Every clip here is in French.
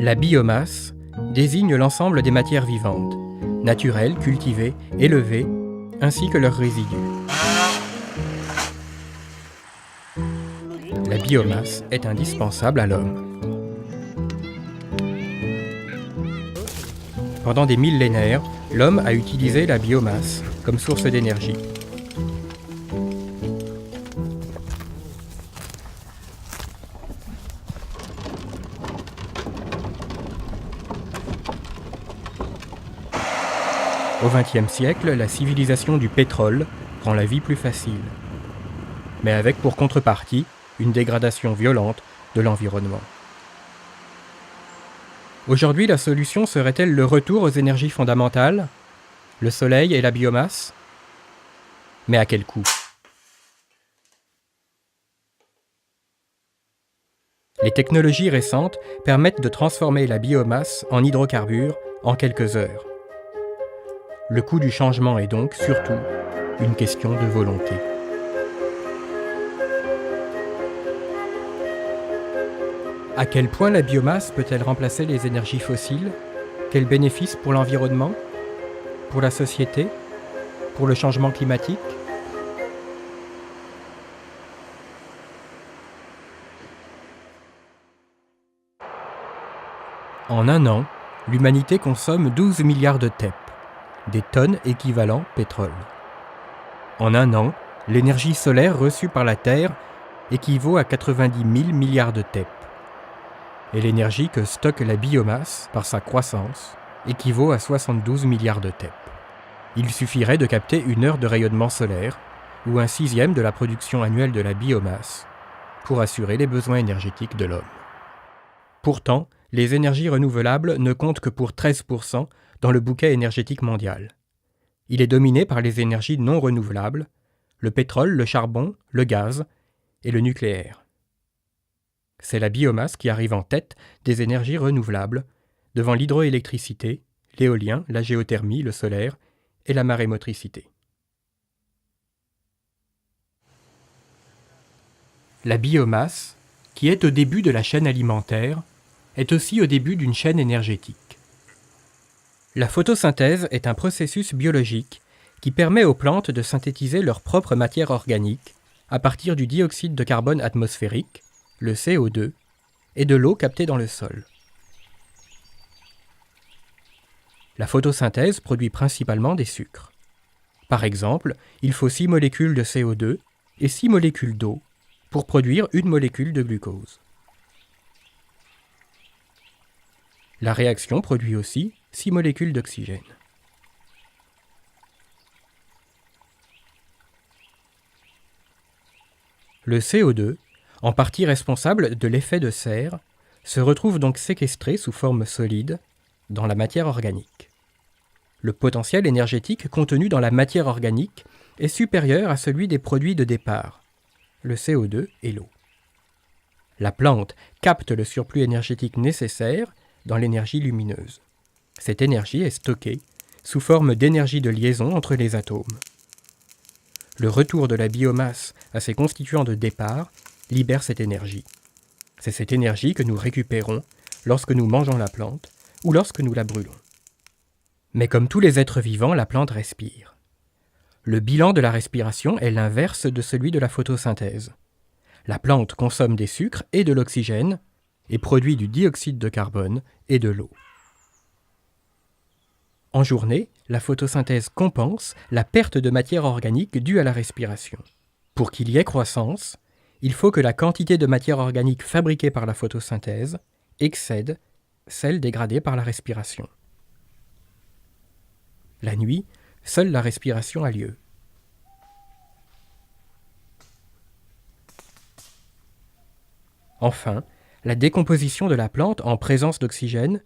La biomasse désigne l'ensemble des matières vivantes, naturelles, cultivées, élevées, ainsi que leurs résidus. La biomasse est indispensable à l'homme. Pendant des millénaires, l'homme a utilisé la biomasse comme source d'énergie. Au XXe siècle, la civilisation du pétrole rend la vie plus facile, mais avec pour contrepartie une dégradation violente de l'environnement. Aujourd'hui, la solution serait-elle le retour aux énergies fondamentales, le soleil et la biomasse? Mais à quel coût? Les technologies récentes permettent de transformer la biomasse en hydrocarbures en quelques heures. Le coût du changement est donc surtout une question de volonté. À quel point la biomasse peut-elle remplacer les énergies fossiles? Quels bénéfices pour l'environnement? Pour la société? Pour le changement climatique? En un an, l'humanité consomme 12 milliards de TEP, des tonnes équivalent pétrole. En un an, l'énergie solaire reçue par la Terre équivaut à 90 000 milliards de TEP. Et l'énergie que stocke la biomasse par sa croissance équivaut à 72 milliards de TEP. Il suffirait de capter une heure de rayonnement solaire ou un sixième de la production annuelle de la biomasse pour assurer les besoins énergétiques de l'homme. Pourtant, les énergies renouvelables ne comptent que pour 13% dans le bouquet énergétique mondial. Il est dominé par les énergies non renouvelables, le pétrole, le charbon, le gaz et le nucléaire. C'est la biomasse qui arrive en tête des énergies renouvelables, devant l'hydroélectricité, l'éolien, la géothermie, le solaire et la marémotricité. La biomasse, qui est au début de la chaîne alimentaire, est aussi au début d'une chaîne énergétique. La photosynthèse est un processus biologique qui permet aux plantes de synthétiser leur propre matière organique à partir du dioxyde de carbone atmosphérique, le CO2, et de l'eau captée dans le sol. La photosynthèse produit principalement des sucres. Par exemple, il faut 6 molécules de CO2 et 6 molécules d'eau pour produire une molécule de glucose. La réaction produit aussi 6 molécules d'oxygène. Le CO2, en partie responsable de l'effet de serre, se retrouve donc séquestré sous forme solide dans la matière organique. Le potentiel énergétique contenu dans la matière organique est supérieur à celui des produits de départ, le CO2 et l'eau. La plante capte le surplus énergétique nécessaire dans l'énergie lumineuse. Cette énergie est stockée sous forme d'énergie de liaison entre les atomes. Le retour de la biomasse à ses constituants de départ libère cette énergie. C'est cette énergie que nous récupérons lorsque nous mangeons la plante ou lorsque nous la brûlons. Mais comme tous les êtres vivants, la plante respire. Le bilan de la respiration est l'inverse de celui de la photosynthèse. La plante consomme des sucres et de l'oxygène et produit du dioxyde de carbone et de l'eau. En journée, la photosynthèse compense la perte de matière organique due à la respiration. Pour qu'il y ait croissance, il faut que la quantité de matière organique fabriquée par la photosynthèse excède celle dégradée par la respiration. La nuit, seule la respiration a lieu. Enfin, la décomposition de la plante en présence d'oxygène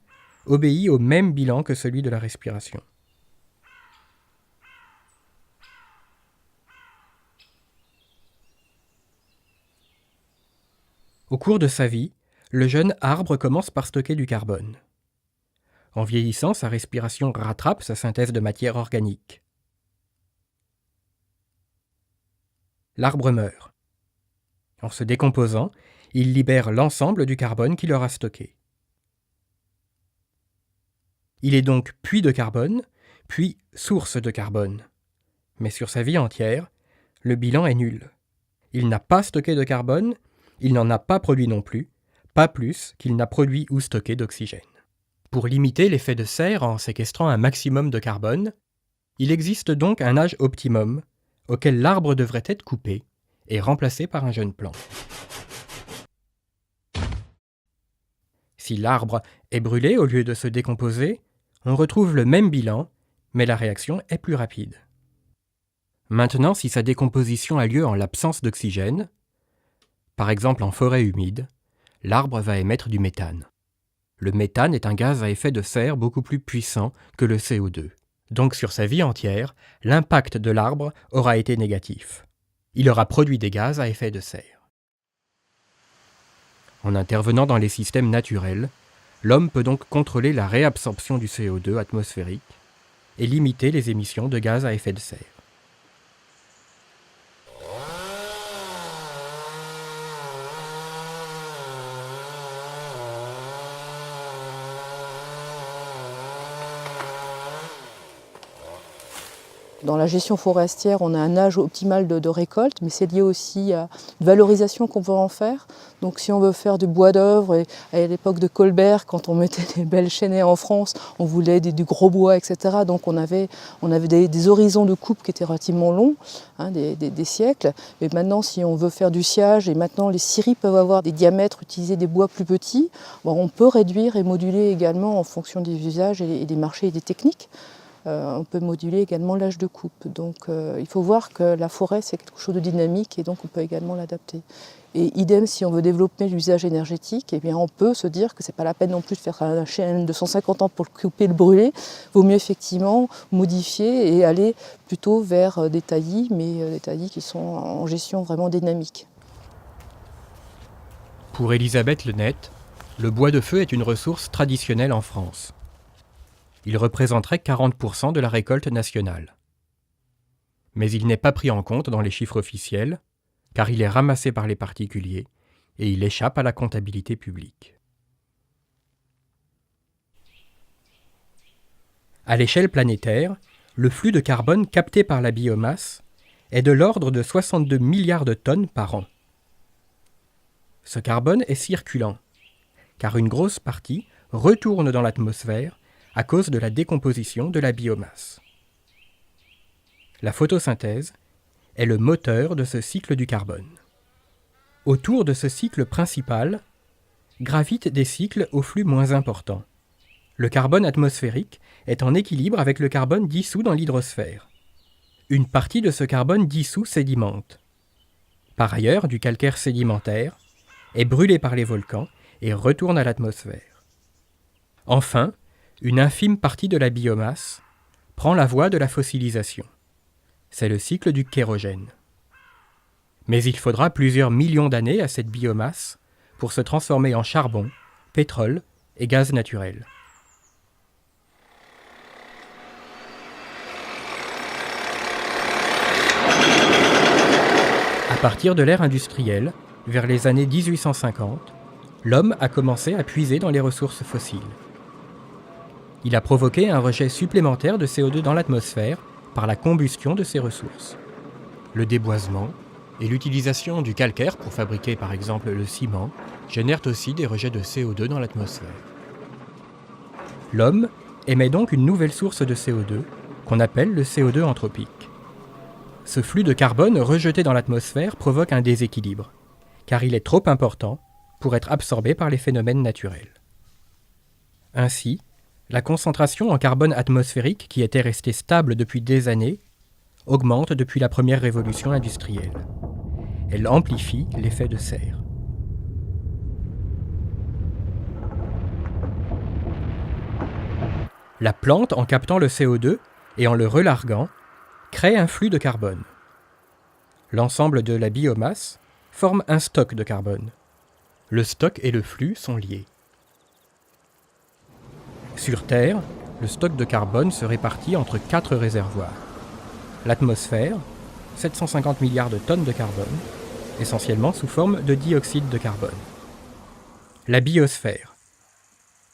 obéit au même bilan que celui de la respiration. Au cours de sa vie, le jeune arbre commence par stocker du carbone. En vieillissant, sa respiration rattrape sa synthèse de matière organique. L'arbre meurt. En se décomposant, il libère l'ensemble du carbone qu'il aura stocké. Il est donc puits de carbone, puis source de carbone. Mais sur sa vie entière, le bilan est nul. Il n'a pas stocké de carbone, il n'en a pas produit non plus, pas plus qu'il n'a produit ou stocké d'oxygène. Pour limiter l'effet de serre en séquestrant un maximum de carbone, il existe donc un âge optimum auquel l'arbre devrait être coupé et remplacé par un jeune plant. Si l'arbre est brûlé au lieu de se décomposer, on retrouve le même bilan, mais la réaction est plus rapide. Maintenant, si sa décomposition a lieu en l'absence d'oxygène, par exemple en forêt humide, l'arbre va émettre du méthane. Le méthane est un gaz à effet de serre beaucoup plus puissant que le CO2. Donc sur sa vie entière, l'impact de l'arbre aura été négatif. Il aura produit des gaz à effet de serre. En intervenant dans les systèmes naturels, l'homme peut donc contrôler la réabsorption du CO2 atmosphérique et limiter les émissions de gaz à effet de serre. Dans la gestion forestière, on a un âge optimal de récolte, mais c'est lié aussi à une valorisation qu'on veut en faire. Donc si on veut faire du bois d'œuvre, et à l'époque de Colbert, quand on mettait des belles chênaies en France, on voulait du gros bois, etc. Donc on avait des horizons de coupe qui étaient relativement longs, des siècles. Et maintenant, si on veut faire du sciage, et maintenant les scieries peuvent avoir des diamètres, utiliser des bois plus petits, on peut réduire et moduler également en fonction des usages et des marchés et des techniques. On peut moduler également l'âge de coupe. Donc il faut voir que la forêt, c'est quelque chose de dynamique et donc on peut également l'adapter. Et idem, si on veut développer l'usage énergétique, eh bien, on peut se dire que ce n'est pas la peine non plus de faire un chêne de 150 ans pour le couper, le brûler. Il vaut mieux effectivement modifier et aller plutôt vers des taillis, mais des taillis qui sont en gestion vraiment dynamique. Pour Elisabeth Lenette, le bois de feu est une ressource traditionnelle en France. Il représenterait 40% de la récolte nationale. Mais il n'est pas pris en compte dans les chiffres officiels, car il est ramassé par les particuliers et il échappe à la comptabilité publique. À l'échelle planétaire, le flux de carbone capté par la biomasse est de l'ordre de 62 milliards de tonnes par an. Ce carbone est circulant, car une grosse partie retourne dans l'atmosphère à cause de la décomposition de la biomasse. La photosynthèse est le moteur de ce cycle du carbone. Autour de ce cycle principal gravitent des cycles au flux moins important. Le carbone atmosphérique est en équilibre avec le carbone dissous dans l'hydrosphère. Une partie de ce carbone dissous sédimente. Par ailleurs, du calcaire sédimentaire est brûlé par les volcans et retourne à l'atmosphère. Enfin, une infime partie de la biomasse prend la voie de la fossilisation. C'est le cycle du kérogène. Mais il faudra plusieurs millions d'années à cette biomasse pour se transformer en charbon, pétrole et gaz naturel. À partir de l'ère industrielle, vers les années 1850, l'homme a commencé à puiser dans les ressources fossiles. Il a provoqué un rejet supplémentaire de CO2 dans l'atmosphère par la combustion de ces ressources. Le déboisement et l'utilisation du calcaire pour fabriquer par exemple le ciment génèrent aussi des rejets de CO2 dans l'atmosphère. L'homme émet donc une nouvelle source de CO2 qu'on appelle le CO2 anthropique. Ce flux de carbone rejeté dans l'atmosphère provoque un déséquilibre, car il est trop important pour être absorbé par les phénomènes naturels. Ainsi, la concentration en carbone atmosphérique, qui était restée stable depuis des années, augmente depuis la première révolution industrielle. Elle amplifie l'effet de serre. La plante, en captant le CO2 et en le relarguant, crée un flux de carbone. L'ensemble de la biomasse forme un stock de carbone. Le stock et le flux sont liés. Sur Terre, le stock de carbone se répartit entre 4 réservoirs. L'atmosphère, 750 milliards de tonnes de carbone, essentiellement sous forme de dioxyde de carbone. La biosphère,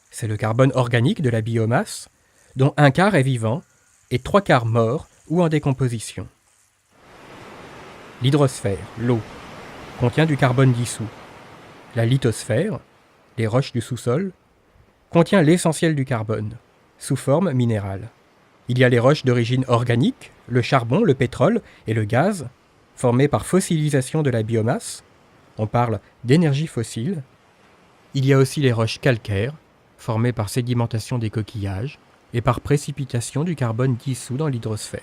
c'est le carbone organique de la biomasse, dont un quart est vivant et 3/4 mort ou en décomposition. L'hydrosphère, l'eau, contient du carbone dissous. La lithosphère, les roches du sous-sol, contient l'essentiel du carbone, sous forme minérale. Il y a les roches d'origine organique, le charbon, le pétrole et le gaz, formés par fossilisation de la biomasse. On parle d'énergie fossile. Il y a aussi les roches calcaires, formées par sédimentation des coquillages et par précipitation du carbone dissous dans l'hydrosphère.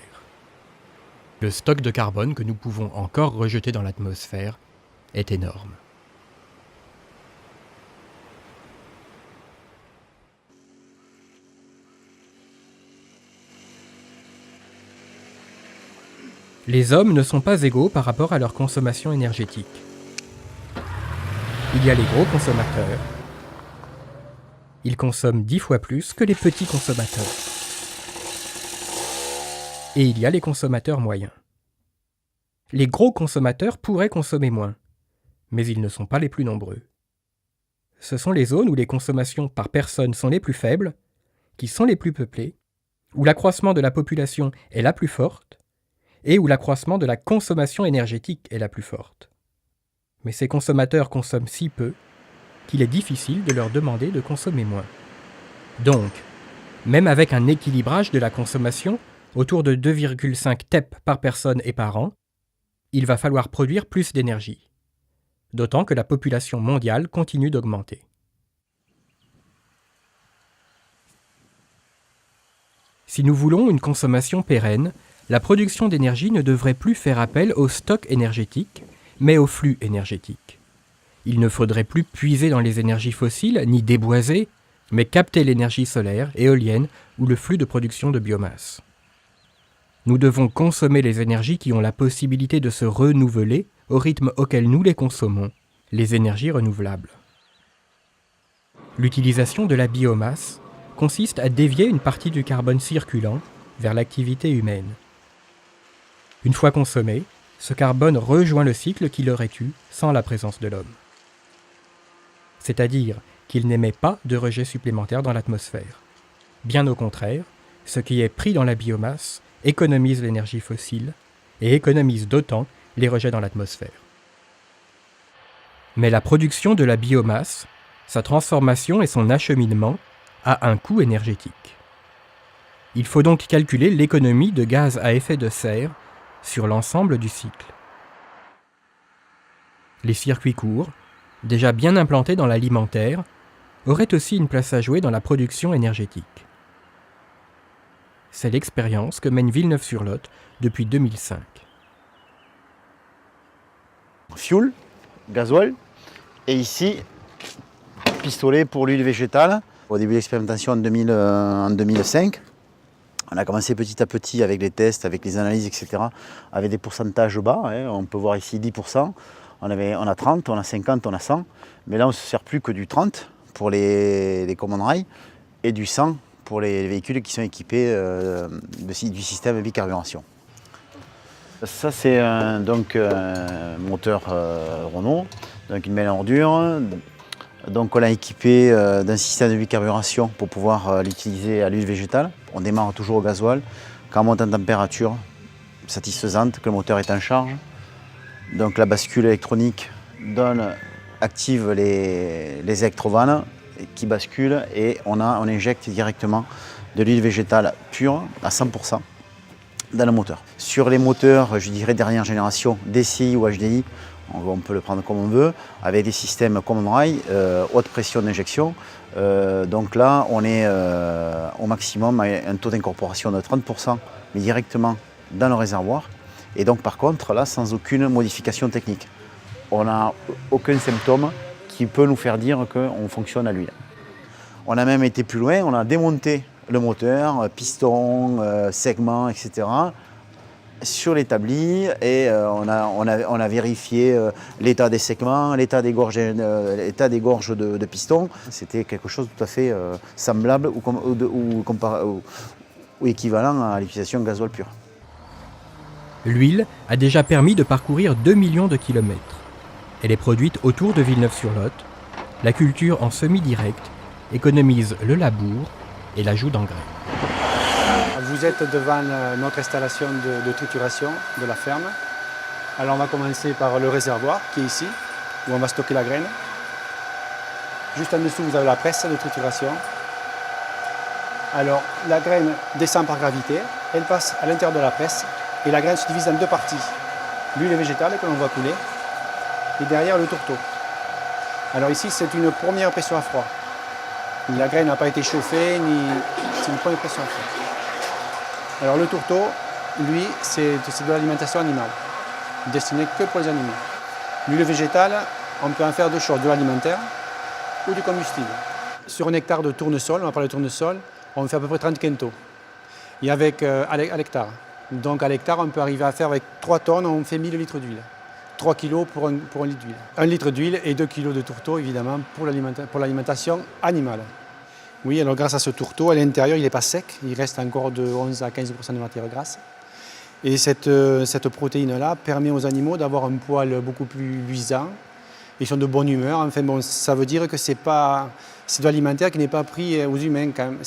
Le stock de carbone que nous pouvons encore rejeter dans l'atmosphère est énorme. Les hommes ne sont pas égaux par rapport à leur consommation énergétique. Il y a les gros consommateurs. Ils consomment 10 fois plus que les petits consommateurs. Et il y a les consommateurs moyens. Les gros consommateurs pourraient consommer moins, mais ils ne sont pas les plus nombreux. Ce sont les zones où les consommations par personne sont les plus faibles, qui sont les plus peuplées, où l'accroissement de la population est la plus forte, et où l'accroissement de la consommation énergétique est la plus forte. Mais ces consommateurs consomment si peu qu'il est difficile de leur demander de consommer moins. Donc, même avec un équilibrage de la consommation autour de 2,5 TEP par personne et par an, il va falloir produire plus d'énergie, d'autant que la population mondiale continue d'augmenter. Si nous voulons une consommation pérenne, la production d'énergie ne devrait plus faire appel au stock énergétique, mais au flux énergétique. Il ne faudrait plus puiser dans les énergies fossiles, ni déboiser, mais capter l'énergie solaire, éolienne ou le flux de production de biomasse. Nous devons consommer les énergies qui ont la possibilité de se renouveler au rythme auquel nous les consommons, les énergies renouvelables. L'utilisation de la biomasse consiste à dévier une partie du carbone circulant vers l'activité humaine. Une fois consommé, ce carbone rejoint le cycle qu'il aurait eu sans la présence de l'homme. C'est-à-dire qu'il n'émet pas de rejet supplémentaire dans l'atmosphère. Bien au contraire, ce qui est pris dans la biomasse économise l'énergie fossile et économise d'autant les rejets dans l'atmosphère. Mais la production de la biomasse, sa transformation et son acheminement a un coût énergétique. Il faut donc calculer l'économie de gaz à effet de serre sur l'ensemble du cycle. Les circuits courts, déjà bien implantés dans l'alimentaire, auraient aussi une place à jouer dans la production énergétique. C'est l'expérience que mène Villeneuve-sur-Lot depuis 2005. Fuel, gasoil, et ici, pistolet pour l'huile végétale. Au début de l'expérimentation en 2005, on a commencé petit à petit avec les tests, avec les analyses, etc., avec des pourcentages bas. On peut voir ici 10%, on a 30, on a 50, on a 100. Mais là, on ne se sert plus que du 30 pour les common rail et du 100 pour les véhicules qui sont équipés du système bicarburation. Ça, c'est un moteur Renault, donc une belle ordure. Donc on l'a équipé d'un système de bicarburation pour pouvoir l'utiliser à l'huile végétale. On démarre toujours au gasoil. Quand on monte en température satisfaisante, que le moteur est en charge. Donc la bascule électronique active les électrovannes qui basculent et on injecte directement de l'huile végétale pure à 100% dans le moteur. Sur les moteurs, je dirais dernière génération, DCI ou HDI, on peut le prendre comme on veut, avec des systèmes common rail, haute pression d'injection. Donc là, on est au maximum à un taux d'incorporation de 30%, mais directement dans le réservoir. Et donc par contre, là, sans aucune modification technique. On n'a aucun symptôme qui peut nous faire dire qu'on fonctionne à l'huile. On a même été plus loin, on a démonté le moteur, piston, segments, etc. sur l'établi et on a vérifié l'état des segments, l'état des gorges de piston. C'était quelque chose de tout à fait semblable ou équivalent à l'utilisation de gasoil pur. L'huile a déjà permis de parcourir 2 millions de kilomètres. Elle est produite autour de Villeneuve-sur-Lot. La culture en semi-direct économise le labour et l'ajout d'engrais. Vous êtes devant notre installation de trituration de la ferme. Alors on va commencer par le réservoir qui est ici, où on va stocker la graine. Juste en dessous, vous avez la presse de trituration. Alors la graine descend par gravité, elle passe à l'intérieur de la presse et la graine se divise en deux parties. L'huile végétale que l'on voit couler et derrière le tourteau. Alors ici, c'est une première pression à froid. La graine n'a pas été chauffée, c'est une première pression à froid. Alors le tourteau, lui, c'est de l'alimentation animale, destiné que pour les animaux. L'huile végétale, on peut en faire deux choses, de l'alimentaire ou du combustible. Sur un hectare de tournesol, on va parler de tournesol, on fait à peu près 30 quintaux. Et avec à l'hectare. Donc à l'hectare, on peut arriver à faire avec 3 tonnes, on fait 1000 litres d'huile. 3 kilos pour un litre d'huile. 1 litre d'huile et 2 kilos de tourteau, évidemment, pour l'alimentation animale. Oui, alors grâce à ce tourteau, à l'intérieur, il n'est pas sec, il reste encore de 11 à 15% de matière grasse. Et cette protéine-là permet aux animaux d'avoir un poil beaucoup plus luisant. Ils sont de bonne humeur. Enfin bon, ça veut dire que c'est de l'alimentaire qui n'est pas pris aux humains quand même.